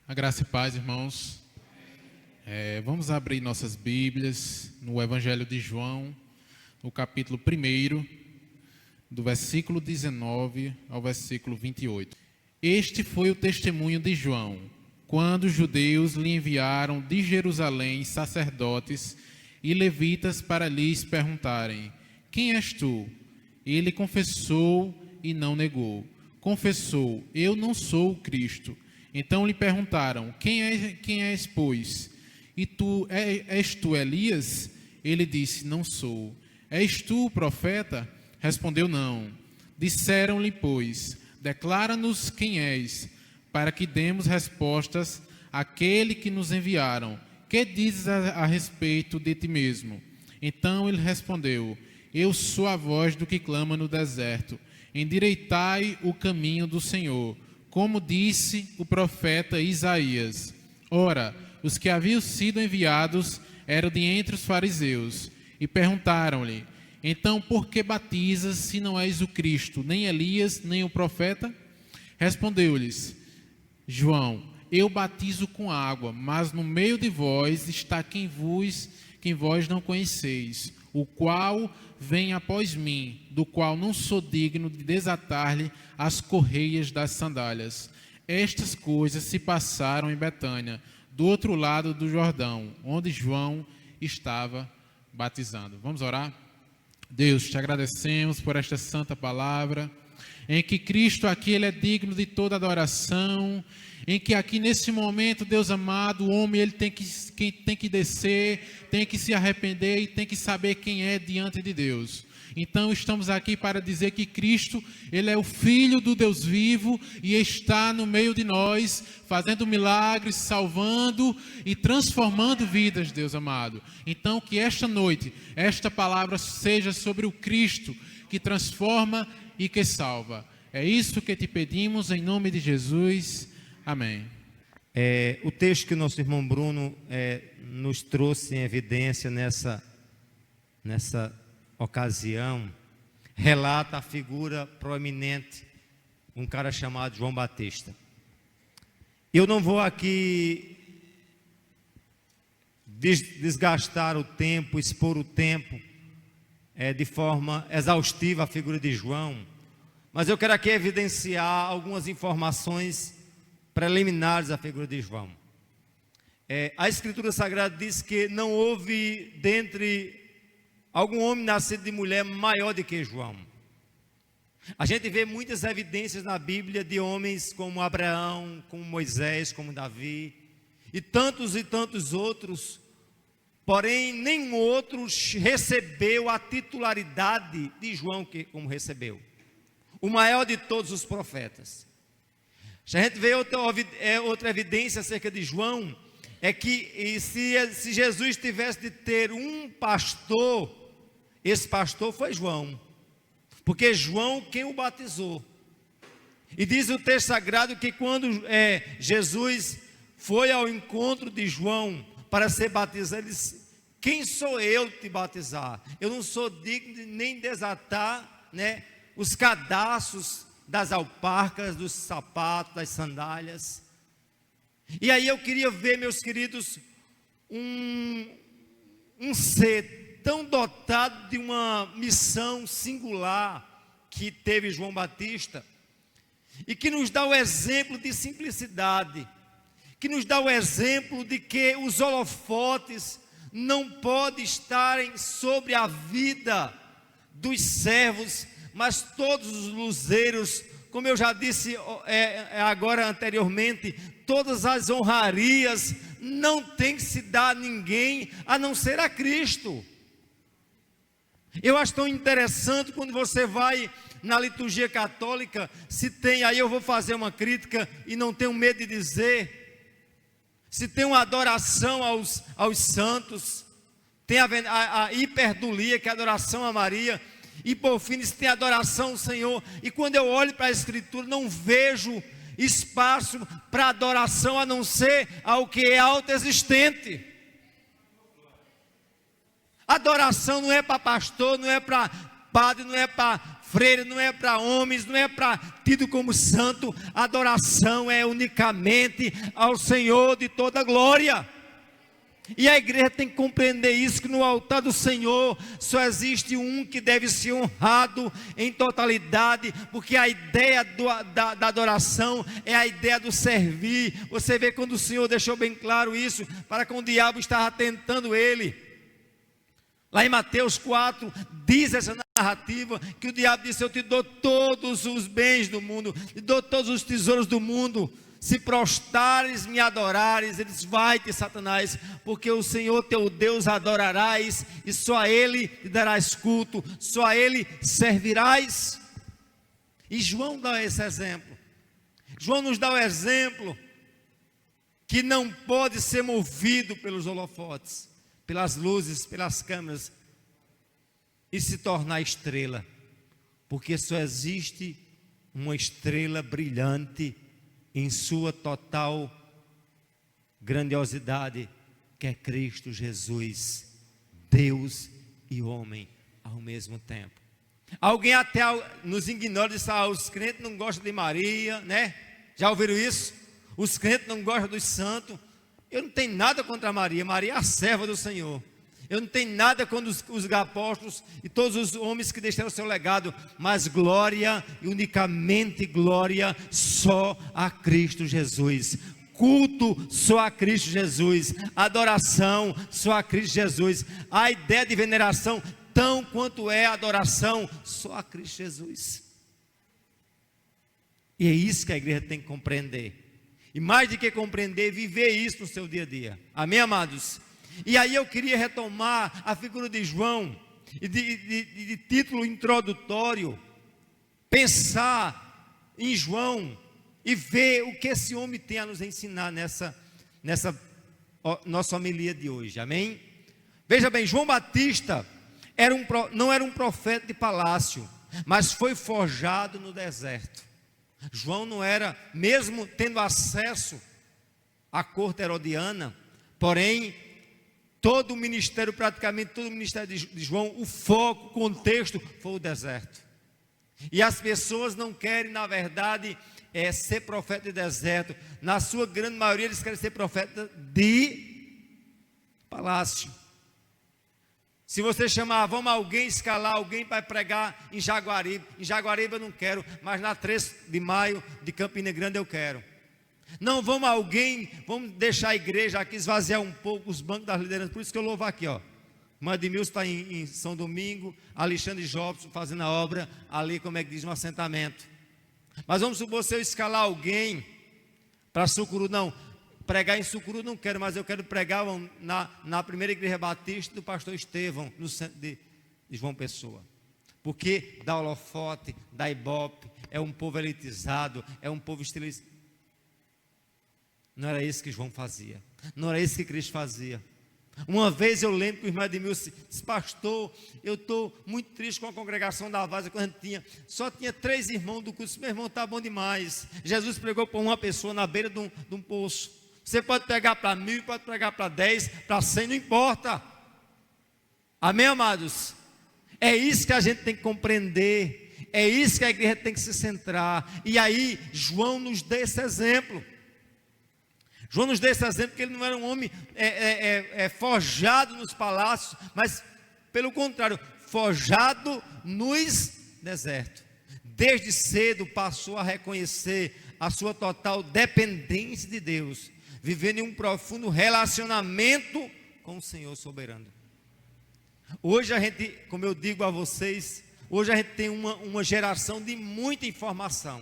A graça e paz, irmãos. Vamos abrir nossas Bíblias no Evangelho de João, no capítulo 1, do versículo 19 ao versículo 28. Este foi o testemunho de João, quando os judeus lhe enviaram de Jerusalém sacerdotes e levitas para lhes perguntarem: quem és tu? Ele confessou e não negou. Confessou: eu não sou o Cristo. Então lhe perguntaram: quem és, pois? E tu, és tu Elias? Ele disse: não sou. És tu o profeta? Respondeu: não. Disseram-lhe, pois: declara-nos quem és, para que demos respostas àquele que nos enviaram. Que dizes a respeito de ti mesmo? Então ele respondeu: eu sou a voz do que clama no deserto. Endireitai o caminho do Senhor, como disse o profeta Isaías. Ora, os que haviam sido enviados eram de entre os fariseus, e perguntaram-lhe: então por que batizas, se não és o Cristo, nem Elias, nem o profeta? Respondeu-lhes João: eu batizo com água, mas no meio de vós está quem vós não conheceis, o qual vem após mim, do qual não sou digno de desatar-lhe as correias das sandálias. Estas coisas se passaram em Betânia, do outro lado do Jordão, onde João estava batizando. Vamos orar? Deus, te agradecemos por esta santa palavra, em que Cristo aqui ele é digno de toda adoração, em que aqui nesse momento, Deus amado, o homem ele tem que descer, tem que se arrepender e tem que saber quem é diante de Deus. Então estamos aqui para dizer que Cristo, ele é o Filho do Deus vivo e está no meio de nós, fazendo milagres, salvando e transformando vidas, Deus amado. Então que esta noite, esta palavra seja sobre o Cristo que transforma e que salva. É isso que te pedimos em nome de Jesus. Amém. O texto que o nosso irmão Bruno nos trouxe em evidência nessa ocasião, relata a figura proeminente, um cara chamado João Batista. Eu não vou aqui desgastar o tempo, expor o tempo de forma exaustiva a figura de João, mas eu quero aqui evidenciar algumas informações preliminares à figura de João. A Escritura Sagrada diz que não houve dentre algum homem nascido de mulher maior do que João. A gente vê muitas evidências na Bíblia de homens como Abraão, como Moisés, como Davi e tantos outros, porém nenhum outro recebeu a titularidade de João como recebeu, o maior de todos os profetas. Se a gente vê outra evidência acerca de João, é que se Jesus tivesse de ter um pastor, esse pastor foi João, porque João quem o batizou. E diz o texto sagrado que quando Jesus foi ao encontro de João para ser batizado, ele disse: quem sou eu te batizar? Eu não sou digno de nem desatar, os cadastros das alparcas, dos sapatos, das sandálias. E aí eu queria ver, meus queridos, um ser tão dotado de uma missão singular que teve João Batista, e que nos dá o exemplo de simplicidade, que nos dá o exemplo de que os holofotes não podem estarem sobre a vida dos servos, mas todos os luzeiros, como eu já disse agora anteriormente, todas as honrarias não tem que se dar a ninguém a não ser a Cristo. Eu acho tão interessante quando você vai na liturgia católica, se tem, aí eu vou fazer uma crítica e não tenho medo de dizer, se tem uma adoração aos santos, tem a hiperdulia, que é a adoração a Maria, e por fim se tem a adoração ao Senhor, e quando eu olho para a Escritura, não vejo espaço para adoração a não ser ao que é autoexistente. Adoração não é para pastor, não é para padre, não é para freira, não é para homens, não é para tido como santo. A adoração é unicamente ao Senhor de toda glória. E a igreja tem que compreender isso, que no altar do Senhor só existe um que deve ser honrado em totalidade, porque a ideia da adoração é a ideia do servir. Você vê quando o Senhor deixou bem claro isso, para que o diabo estava tentando ele. Lá em Mateus 4, diz essa narrativa, que o diabo disse: eu te dou todos os bens do mundo, te dou todos os tesouros do mundo, se prostrares, me adorares. Ele diz: vai-te, Satanás, porque o Senhor teu Deus adorarás, e só a Ele te darás culto, só a Ele servirás. E João dá esse exemplo. João nos dá o exemplo que não pode ser movido pelos holofotes, pelas luzes, pelas câmeras, e se tornar estrela, porque só existe uma estrela brilhante em sua total grandiosidade, que é Cristo Jesus, Deus e homem ao mesmo tempo. Alguém até nos ignora e diz: os crentes não gostam de Maria, né? Já ouviram isso? Os crentes não gostam dos santos. Eu não tenho nada contra Maria. Maria é a serva do Senhor. Eu não tenho nada contra os apóstolos e todos os homens que deixaram o seu legado, mas glória, e unicamente glória, só a Cristo Jesus. Culto só a Cristo Jesus. Adoração só a Cristo Jesus. A ideia de veneração, tão quanto é a adoração, só a Cristo Jesus. E é isso que a igreja tem que compreender. E mais do que compreender, viver isso no seu dia a dia. Amém, amados? E aí eu queria retomar a figura de João, e de título introdutório, pensar em João e ver o que esse homem tem a nos ensinar nessa nossa homilia de hoje. Amém? Veja bem, João Batista não era um profeta de palácio, mas foi forjado no deserto. João não era, mesmo tendo acesso à corte herodiana, porém, todo o ministério, praticamente todo o ministério de João, o foco, o contexto foi o deserto. E as pessoas não querem, na verdade, ser profeta de deserto. Na sua grande maioria, eles querem ser profeta de palácio. Se você chamar, vamos alguém escalar, alguém para pregar em Jaguaribe eu não quero, mas na 3 de maio de Campina Grande eu quero. Não, vamos deixar a igreja aqui esvaziar um pouco os bancos das lideranças. Por isso que eu louvo aqui, ó. Irmã Edmilson está em São Domingo, Alexandre Jobson fazendo a obra ali, como é que diz, no assentamento. Mas vamos supor, se eu escalar alguém para Sucuru, não, pregar em Sucuru não quero, mas eu quero pregar na primeira igreja batista do pastor Estevão, no centro de João Pessoa. Porque dá holofote, dá ibope, é um povo elitizado, é um povo estilizado. Não era isso que João fazia, não era isso que Cristo fazia. Uma vez eu lembro que o irmão Edmilson disse: pastor, eu estou muito triste com a congregação da Vaza, quando só tinha 3 irmãos do curso. Meu irmão, está bom demais. Jesus pregou para uma pessoa na beira de um poço. Você pode pregar para 1000, pode pregar para 10, para 100, não importa. Amém, amados? É isso que a gente tem que compreender, é isso que a igreja tem que se centrar. E aí João nos dá esse exemplo. João nos dá esse exemplo, que ele não era um homem forjado nos palácios, mas pelo contrário, forjado nos desertos. Desde cedo passou a reconhecer a sua total dependência de Deus, vivendo em um profundo relacionamento com o Senhor soberano. Hoje a gente, como eu digo a vocês, hoje a gente tem uma geração de muita informação.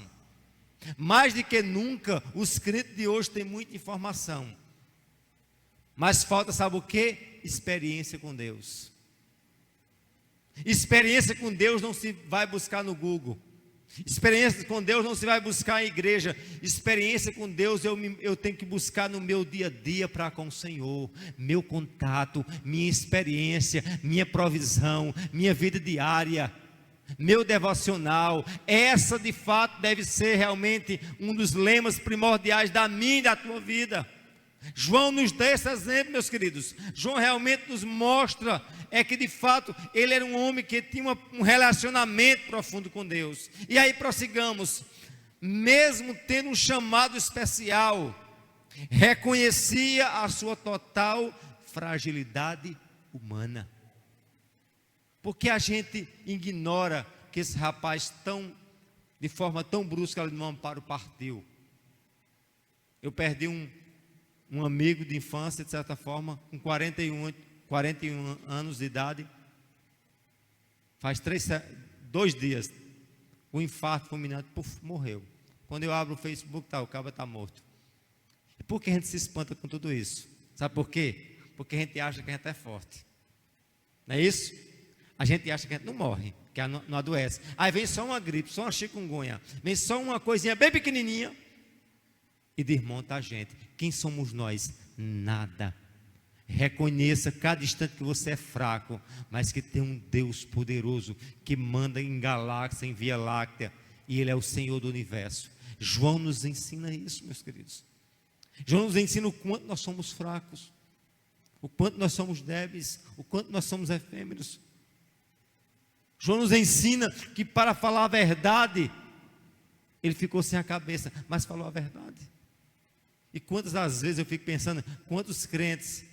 Mais do que nunca, os crentes de hoje têm muita informação, mas falta, sabe o que? Experiência com Deus. Experiência com Deus não se vai buscar no Google. Experiência com Deus não se vai buscar em igreja. Experiência com Deus eu tenho que buscar no meu dia a dia para com o Senhor. Meu contato, minha experiência, minha provisão, minha vida diária, meu devocional. Essa de fato deve ser realmente um dos lemas primordiais da minha e da tua vida. João nos dá esse exemplo, meus queridos. João realmente nos mostra que de fato ele era um homem que tinha um relacionamento profundo com Deus. E aí prossigamos. Mesmo tendo um chamado especial, reconhecia a sua total fragilidade humana. Porque a gente ignora que esse rapaz de forma tão brusca ali no amparo partiu. Eu perdi um amigo de infância, de certa forma, com 41 anos de idade. Faz 2 dias, o infarto fulminante, morreu. Quando eu abro o Facebook, o cara está morto. E por que a gente se espanta com tudo isso? Sabe por quê? Porque a gente acha que a gente é forte. Não é isso? A gente acha que a gente não morre, que não adoece. Aí vem só uma gripe, só uma chikungunya, vem só uma coisinha bem pequenininha e desmonta a gente. Quem somos nós? Nada. Reconheça cada instante que você é fraco, mas que tem um Deus poderoso que manda em galáxia, em Via Láctea, e Ele é o Senhor do universo. João nos ensina isso, meus queridos. João nos ensina o quanto nós somos fracos, o quanto nós somos débeis, o quanto nós somos efêmeros. João nos ensina que para falar a verdade, ele ficou sem a cabeça, mas falou a verdade. E quantas das vezes eu fico pensando, quantos crentes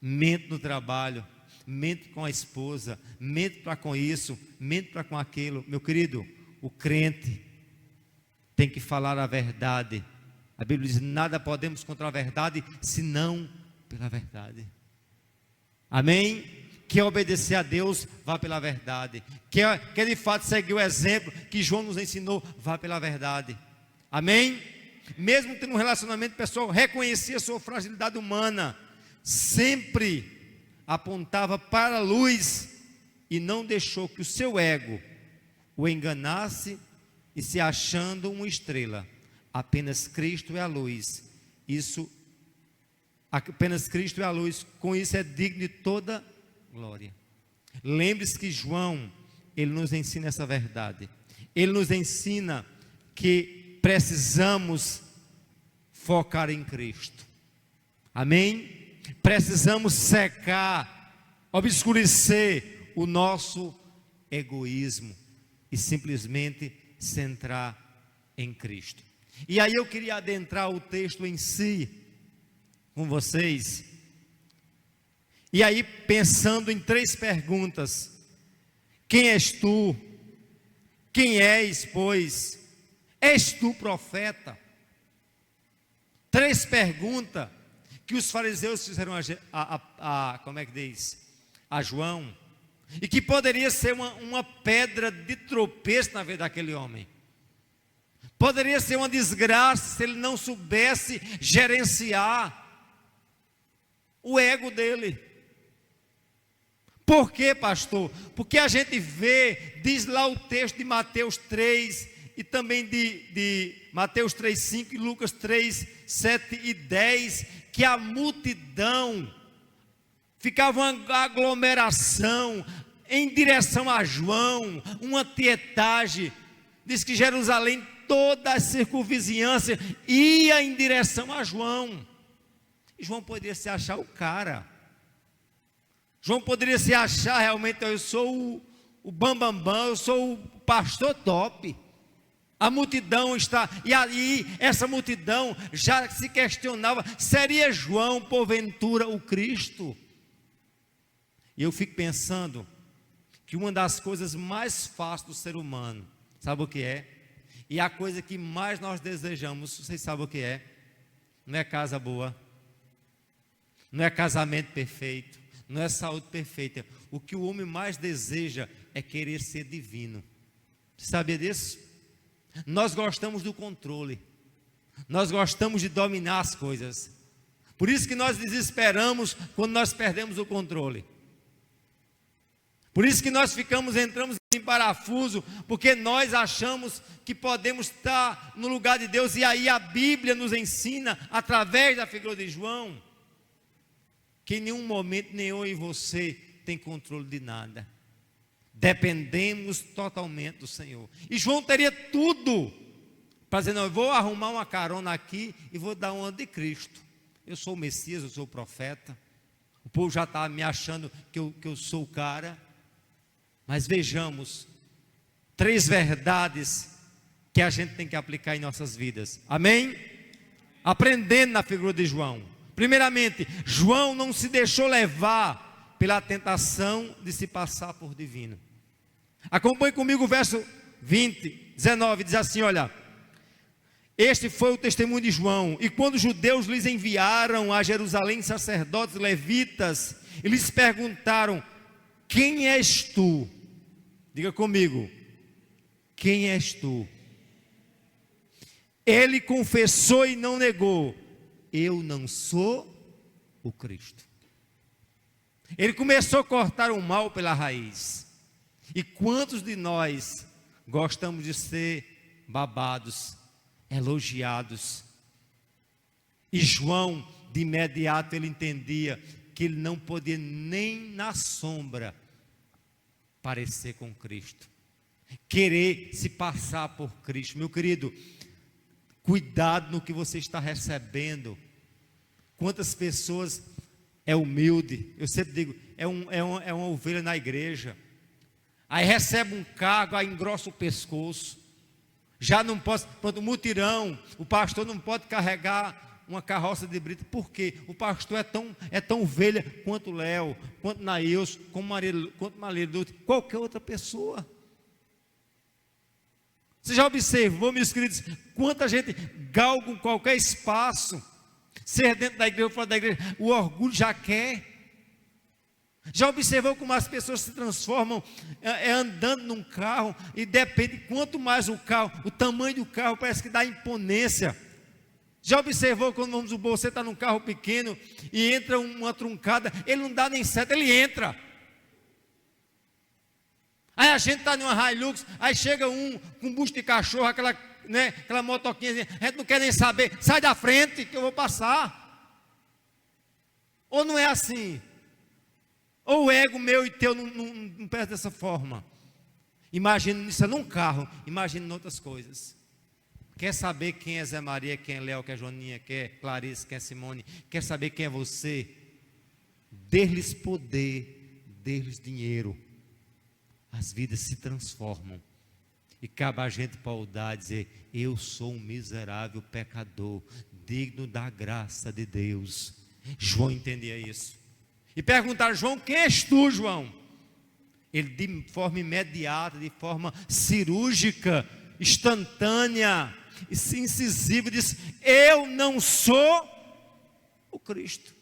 mentem no trabalho, mentem com a esposa, mentem para com isso, mentem para com aquilo. Meu querido, o crente tem que falar a verdade. A Bíblia diz, nada podemos contra a verdade, senão pela verdade. Amém? Quer obedecer a Deus, vá pela verdade. Quer de fato seguir o exemplo que João nos ensinou, vá pela verdade. Amém? Mesmo tendo um relacionamento pessoal, reconhecia a sua fragilidade humana, sempre apontava para a luz e não deixou que o seu ego o enganasse e se achando uma estrela. Apenas Cristo é a luz. Apenas Cristo é a luz. Com isso é digno de toda glória. Lembre-se que João, ele nos ensina essa verdade. Ele nos ensina que precisamos focar em Cristo. Amém? Precisamos secar, obscurecer o nosso egoísmo e simplesmente centrar em Cristo. E aí eu queria adentrar o texto em si com vocês. E aí pensando em 3 perguntas: quem és tu? Quem és, pois? És tu profeta? 3 perguntas que os fariseus fizeram como é que diz? A João, e que poderia ser uma pedra de tropeço na vida daquele homem. Poderia ser uma desgraça se ele não soubesse gerenciar o ego dele. Por quê, pastor? Porque a gente vê, diz lá o texto de Mateus 3, e também de Mateus 3, 5 e Lucas 3, 7 e 10, que a multidão ficava uma aglomeração em direção a João, uma tietagem. Diz que Jerusalém, toda a circunvizinhança ia em direção a João. E João poderia se achar o cara. João poderia se achar realmente, eu sou o bambambam, eu sou o pastor top. A multidão está, e aí essa multidão já se questionava, seria João porventura o Cristo? E eu fico pensando que uma das coisas mais fáceis do ser humano, sabe o que é? E a coisa que mais nós desejamos, vocês sabem o que é? Não é casa boa, não é casamento perfeito, não é saúde perfeita. O que o homem mais deseja é querer ser divino. Você sabia disso? Nós gostamos do controle, nós gostamos de dominar as coisas. Por isso que nós desesperamos quando nós perdemos o controle. Por isso que nós entramos em parafuso, porque nós achamos que podemos estar no lugar de Deus. E aí a Bíblia nos ensina, através da figura de João, que em nenhum momento nem eu e você tem controle de nada. Dependemos totalmente do Senhor. E João teria tudo para dizer, não, eu vou arrumar uma carona aqui e vou dar uma de Cristo. Eu sou o Messias, eu sou o profeta. O povo já está me achando que eu sou o cara. Mas vejamos 3 verdades que a gente tem que aplicar em nossas vidas. Amém? Aprendendo na figura de João. Primeiramente, João não se deixou levar pela tentação de se passar por divino. Acompanhe comigo o verso 19, diz assim, olha: este foi o testemunho de João, e quando os judeus lhes enviaram a Jerusalém sacerdotes levitas, eles perguntaram, quem és tu? Diga comigo, quem és tu? Ele confessou e não negou, eu não sou o Cristo. Ele começou a cortar o mal pela raiz. E quantos de nós gostamos de ser babados, elogiados? E João, de imediato, ele entendia que ele não podia nem na sombra parecer com Cristo, querer se passar por Cristo. Meu querido, cuidado no que você está recebendo. Quantas pessoas é humilde, eu sempre digo, é uma ovelha na igreja, aí recebe um cargo, aí engrossa o pescoço, já não pode, quando mutirão, o pastor não pode carregar uma carroça de brita, porque o pastor é tão ovelha quanto Léo, quanto Nails, quanto Maria Lúcia, qualquer outra pessoa. Você já observou, meus queridos, quanta gente galga qualquer espaço, ser dentro da igreja ou fora da igreja, o orgulho já quer. Já observou como as pessoas se transformam andando num carro, e depende, quanto mais o carro, o tamanho do carro parece que dá imponência. Já observou quando vamos supor, você está num carro pequeno e entra uma truncada, ele não dá nem seta, ele entra. Aí a gente está numa Hilux, aí chega um com bucho de cachorro, aquela motoquinha, a gente não quer nem saber, sai da frente que eu vou passar. Ou não é assim? Ou o ego meu e teu não pensa dessa forma? Imagina isso num carro, imagina em outras coisas. Quer saber quem é Zé Maria, quem é Léo, quem é Joninha, quem é Clarice, quem é Simone? Quer saber quem é você? Dê-lhes poder, dê-lhes dinheiro. As vidas se transformam. E cabe a gente paudar e dizer, eu sou um miserável pecador, digno da graça de Deus. João entendia isso. E perguntaram, João, quem és tu, João? Ele de forma imediata, de forma cirúrgica, instantânea, incisiva, disse, eu não sou o Cristo.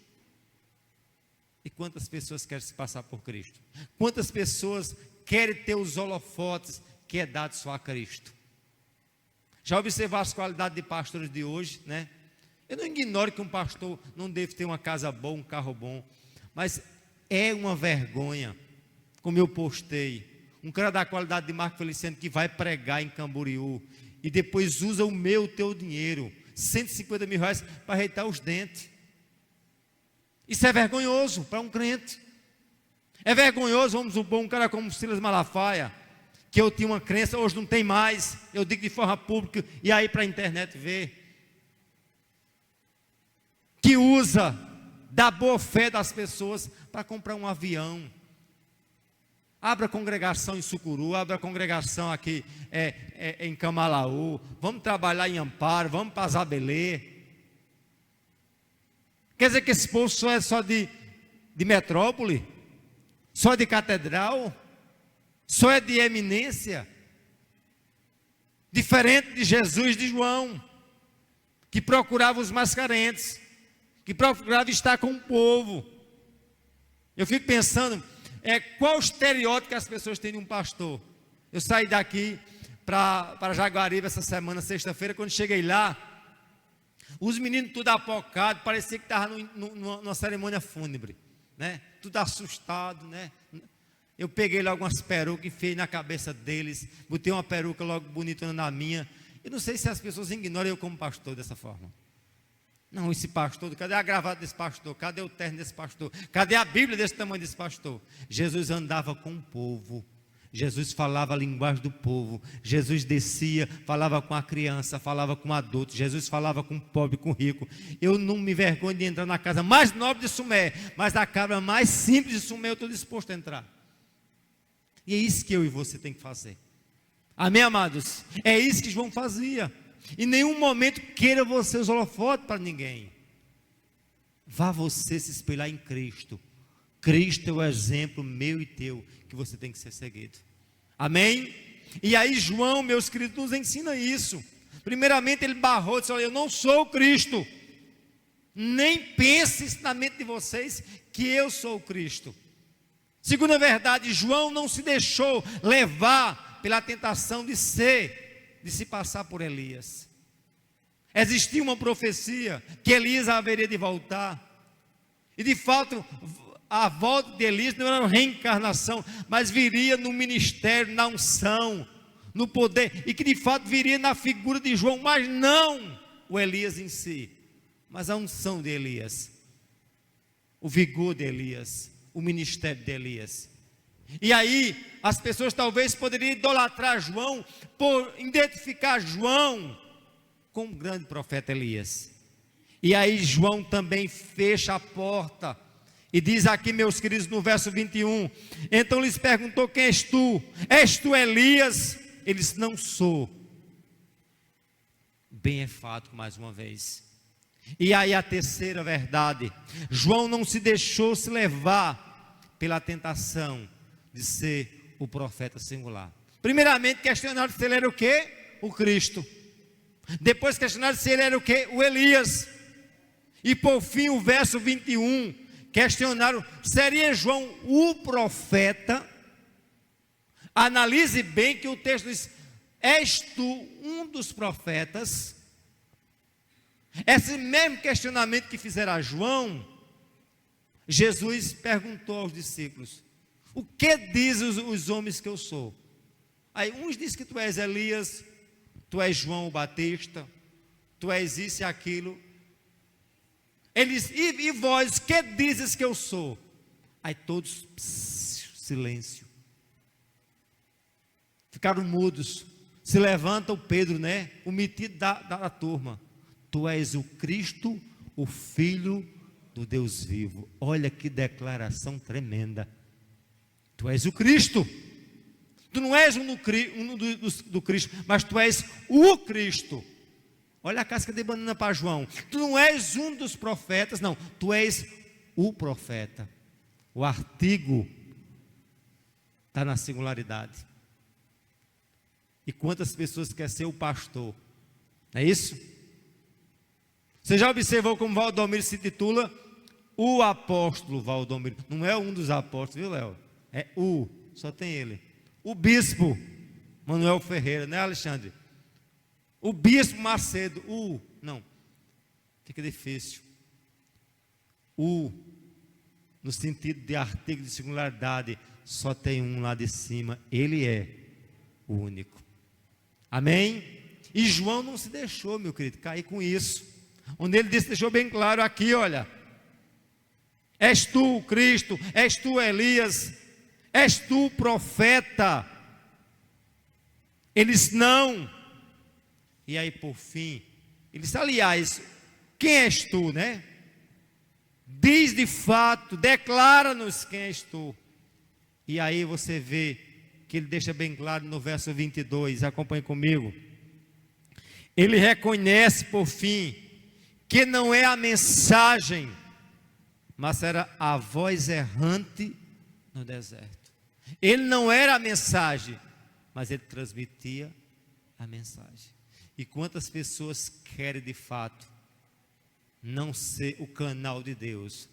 E quantas pessoas querem se passar por Cristo? Quantas pessoas querem ter os holofotes que é dado só a Cristo? Já observar as qualidades de pastores de hoje, né? Eu não ignoro que um pastor não deve ter uma casa boa, um carro bom, mas é uma vergonha, como eu postei, um cara da qualidade de Marco Feliciano que vai pregar em Camboriú e depois usa o teu dinheiro, 150 mil reais para ajeitar os dentes. Isso é vergonhoso para um crente. É vergonhoso, vamos supor, um cara como Silas Malafaia, que eu tinha uma crença, hoje não tem mais, eu digo de forma pública, e aí para a internet ver, que usa da boa fé das pessoas para comprar um avião. Abra congregação em Sucuru, abra congregação aqui em Camalaú, vamos trabalhar em Amparo, vamos para Zabelê. Quer dizer que esse povo só de metrópole? Só de catedral? Só é de eminência? Diferente de Jesus e de João, que procurava os mais carentes, que procurava estar com o povo. Eu fico pensando, qual o estereótipo que as pessoas têm de um pastor? Eu saí daqui para Jaguaribe essa semana, sexta-feira, quando cheguei lá, os meninos tudo apocados, parecia que estavam numa cerimônia fúnebre, né? Tudo assustado, né? Eu peguei logo umas perucas, enfiei na cabeça deles, botei uma peruca logo bonita na minha. Eu não sei se as pessoas ignoram eu como pastor dessa forma. Não, esse pastor, cadê a gravata desse pastor? Cadê o terno desse pastor? Cadê a Bíblia desse tamanho desse pastor? Jesus andava com o povo, Jesus falava a linguagem do povo. Jesus descia, falava com a criança, falava com o adulto. Jesus falava com o pobre, com o rico. Eu não me vergonho de entrar na casa mais nobre de Sumé, mas na casa mais simples de Sumé eu estou disposto a entrar. E é isso que eu e você tem que fazer. Amém, amados? É isso que João fazia. Em nenhum momento queira você os holofotes para ninguém. Vá você se espelhar em Cristo. Cristo é o exemplo meu e teu que você tem que ser seguido. Amém? E aí João, meus queridos, nos ensina isso. Primeiramente ele barrou, disse: olha, eu não sou o Cristo. Nem pense na mente de vocês que eu sou o Cristo. Segunda verdade, João não se deixou levar pela tentação de se passar por Elias. Existia uma profecia que Elias haveria de voltar. E de fato, a volta de Elias não era uma reencarnação, mas viria no ministério, na unção, no poder, e que de fato viria na figura de João, mas não o Elias em si, mas a unção de Elias, o vigor de Elias, o ministério de Elias. E aí, as pessoas talvez poderiam idolatrar João, por identificar João com o grande profeta Elias. E aí João também fecha a porta, e diz aqui, meus queridos, no verso 21, então lhes perguntou: quem és tu? És tu Elias? Ele disse: não sou. Bem enfático mais uma vez. E aí a terceira verdade, João não se deixou se levar pela tentação de ser o profeta singular. Primeiramente questionaram se ele era o quê? O Cristo. Depois questionaram se ele era o quê? O Elias. E por fim o verso 21, questionaram: seria João o profeta? Analise bem que o texto diz: és tu um dos profetas? Esse mesmo questionamento que fizeram a João, Jesus perguntou aos discípulos: o que dizem os homens que eu sou? Aí uns dizem que tu és Elias, tu és João o Batista, tu és isso e aquilo. Eles: e vós, que dizes que eu sou? Aí todos, silêncio. Ficaram mudos. Se levanta o Pedro, né? O metido da turma: tu és o Cristo, o Filho do Deus vivo. Olha que declaração tremenda. Tu és o Cristo. Tu não és um do Cristo, mas tu és o Cristo. Olha a casca de banana para João. Tu não és um dos profetas, não. Tu és o profeta. O artigo está na singularidade. E quantas pessoas querem ser o pastor? Não é isso? Você já observou como Valdomiro se titula? O apóstolo Valdomiro. Não é um dos apóstolos, viu, Léo? É o, só tem ele. O bispo Manuel Ferreira, né, Alexandre? O bispo Macedo, não, fica difícil. No sentido de artigo de singularidade, só tem um lá de cima, ele é o único. Amém? E João não se deixou, meu querido, cair com isso. Onde ele disse, deixou bem claro aqui, olha: és tu o Cristo, és tu Elias, és tu o profeta? Eles não. E aí por fim, ele disse: aliás, quem és tu, né? Diz de fato, declara-nos quem és tu. E aí você vê que ele deixa bem claro no verso 22, acompanhe comigo. Ele reconhece por fim que não é a mensagem, mas era a voz errante no deserto. Ele não era a mensagem, mas ele transmitia a mensagem. E quantas pessoas querem de fato não ser o canal de Deus,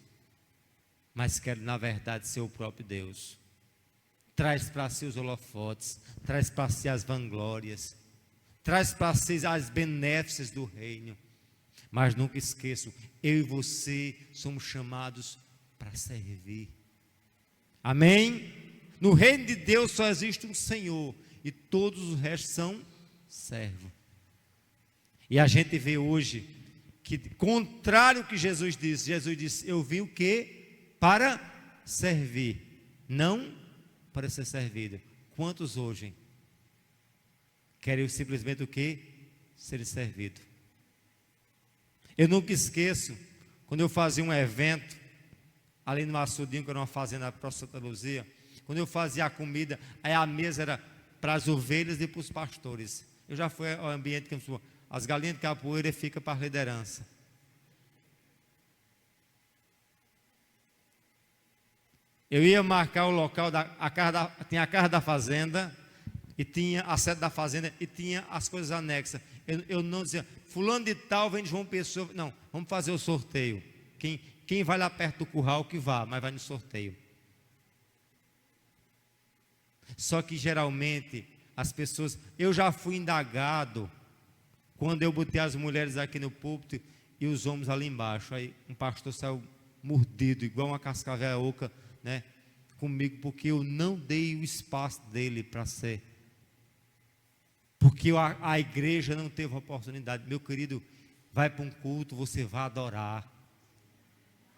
mas querem na verdade ser o próprio Deus? Traz para si os holofotes, traz para si as vanglórias, traz para si as benéficas do reino. Mas nunca esqueçam, eu e você somos chamados para servir. Amém? No reino de Deus só existe um Senhor, e todos os restos são servos. E a gente vê hoje que, contrário ao que Jesus disse, eu vim o quê? Para servir, não para ser servido. quantos hoje querem simplesmente o quê? Ser servido. Eu nunca esqueço, quando eu fazia um evento, ali no Açudinho, que era uma fazenda para Santa Luzia, quando eu fazia a comida, aí a mesa era para as ovelhas e para os pastores. Eu já fui ao ambiente que as galinhas de capoeira ficam para a liderança. Eu ia marcar o local, tinha a casa da fazenda, e tinha a sede da fazenda, e tinha as coisas anexas. Eu não dizia, fulano de tal vem de João Pessoa. Não, vamos fazer o sorteio. Quem vai lá perto do curral que vá, mas vai no sorteio. Só que geralmente as pessoas, eu já fui indagado quando eu botei as mulheres aqui no púlpito e os homens ali embaixo. Aí um pastor saiu mordido, igual uma cascavel oca, né, comigo, porque eu não dei o espaço dele para ser. Porque a igreja não teve oportunidade. Meu querido, vai para um culto, você vai adorar.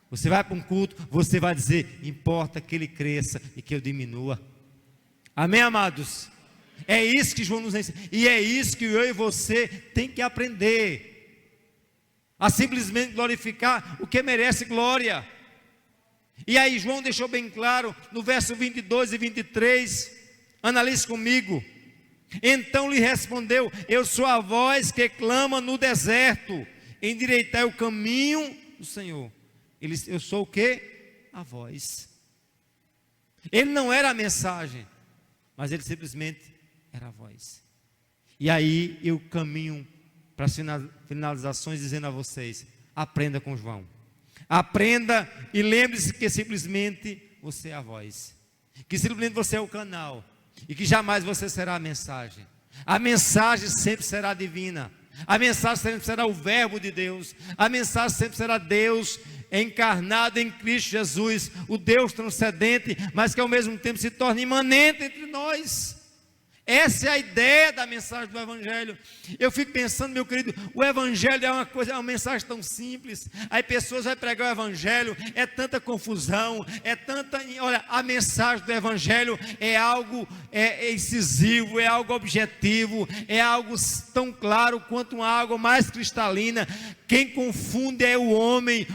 Você vai para um culto, você vai dizer, importa que ele cresça e que eu diminua. Amém, amados? É isso que João nos ensina. E é isso que eu e você tem que aprender. A simplesmente glorificar o que merece glória. E aí João deixou bem claro, no verso 22 e 23, analise comigo. Então lhe respondeu, eu sou a voz que clama no deserto, endireitai o caminho do Senhor. Eu sou o quê? A voz. Ele não era a mensagem, mas ele simplesmente era a voz. E aí eu caminho para as finalizações dizendo a vocês, aprenda com João. Aprenda e lembre-se que simplesmente você é a voz. Que simplesmente você é o canal. E que jamais você será a mensagem. A mensagem sempre será divina. A mensagem sempre será o verbo de Deus. A mensagem sempre será Deus encarnado em Cristo Jesus, o Deus transcendente, mas que ao mesmo tempo se torna imanente entre nós. Essa é a ideia da mensagem do Evangelho. Eu fico pensando, meu querido, o Evangelho é uma mensagem tão simples. Aí pessoas vão pregar o Evangelho, é tanta confusão, olha, a mensagem do Evangelho é algo incisivo, é algo objetivo, é algo tão claro quanto uma água mais cristalina. Quem confunde é o homem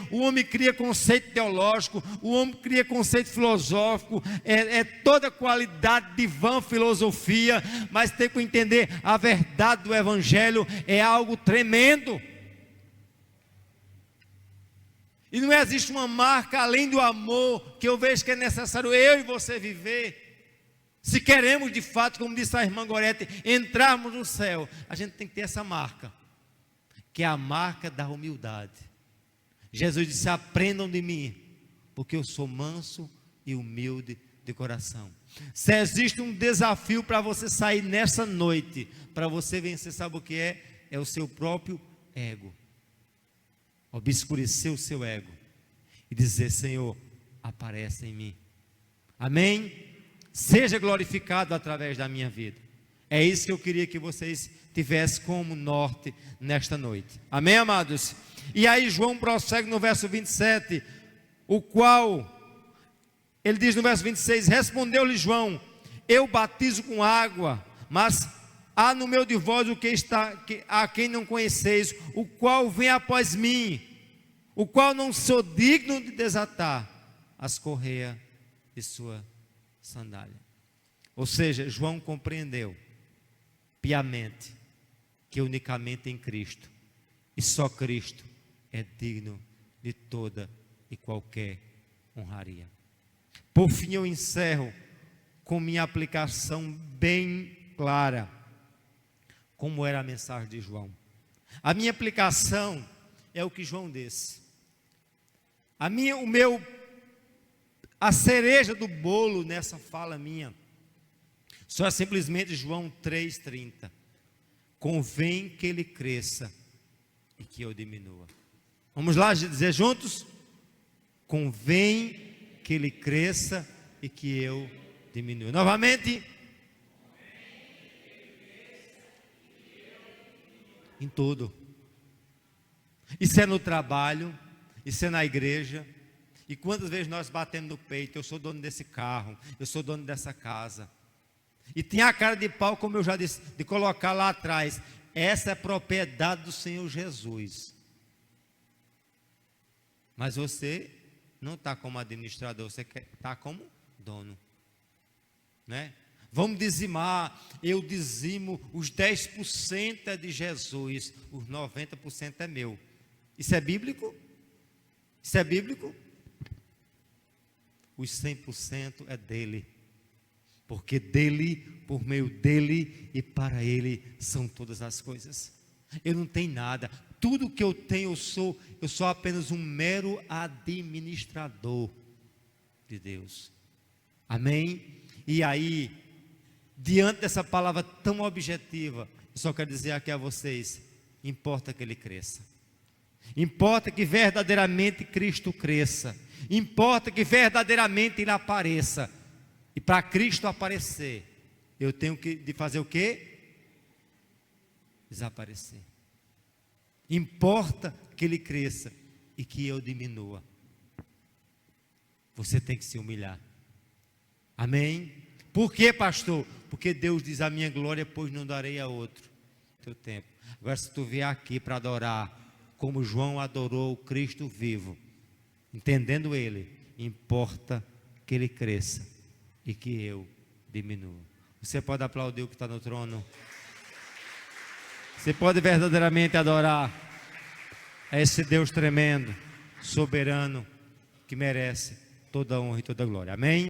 cria conceito teológico, o homem cria conceito filosófico, é toda qualidade de vã filosofia, mas tem que entender, a verdade do Evangelho é algo tremendo, e não existe uma marca além do amor, que eu vejo que é necessário eu e você viver, se queremos de fato, como disse a irmã Gorete, entrarmos no céu, a gente tem que ter essa marca, que é a marca da humildade. Jesus disse, aprendam de mim, porque eu sou manso e humilde de coração. Se existe um desafio para você sair nessa noite, para você vencer, sabe o que é? É o seu próprio ego. Obscurecer o seu ego e dizer, Senhor, aparece em mim. Amém? Seja glorificado através da minha vida. É isso que eu queria que vocês tivessem como norte nesta noite. Amém, amados? E aí João prossegue no verso 27, o qual, ele diz no verso 26, respondeu-lhe João, eu batizo com água, mas há no meio de vós a quem não conheceis, o qual vem após mim, o qual não sou digno de desatar as correias de sua sandália. Ou seja, João compreendeu piamente que unicamente em Cristo, e só Cristo é digno de toda e qualquer honraria. Por fim eu encerro com minha aplicação bem clara, como era a mensagem de João. A minha aplicação é o que João disse. A cereja do bolo nessa fala minha, só é simplesmente João 3,30. Convém que ele cresça e que eu diminua. Vamos lá dizer juntos? Convém que ele cresça e que eu diminua. Novamente. Em tudo. Isso é no trabalho, isso é na igreja. E quantas vezes nós batemos no peito, eu sou dono desse carro, eu sou dono dessa casa. E tinha a cara de pau, como eu já disse, de colocar lá atrás. Essa é propriedade do Senhor Jesus. Mas você não está como administrador, você está como dono, né? Vamos dizimar, eu dizimo os 10% é de Jesus, os 90% é meu. Isso é bíblico? Isso é bíblico? Os 100% é dele, porque dele, por meio dele e para ele são todas as coisas. Eu não tenho nada, tudo que eu tenho eu sou apenas um mero administrador de Deus. Amém? E aí, diante dessa palavra tão objetiva, eu só quero dizer aqui a vocês: importa que ele cresça, importa que verdadeiramente Cristo cresça, importa que verdadeiramente ele apareça. E para Cristo aparecer, eu tenho de fazer o quê? Desaparecer. Importa que ele cresça e que eu diminua. Você tem que se humilhar. Amém? Por quê, pastor? Porque Deus diz: a minha glória, pois não darei a outro. Teu tempo. Agora, se tu vier aqui para adorar como João adorou o Cristo vivo, entendendo ele, importa que ele cresça e que eu diminua. Você pode aplaudir o que está no trono? Você pode verdadeiramente adorar a esse Deus tremendo, soberano, que merece toda a honra e toda a glória. Amém?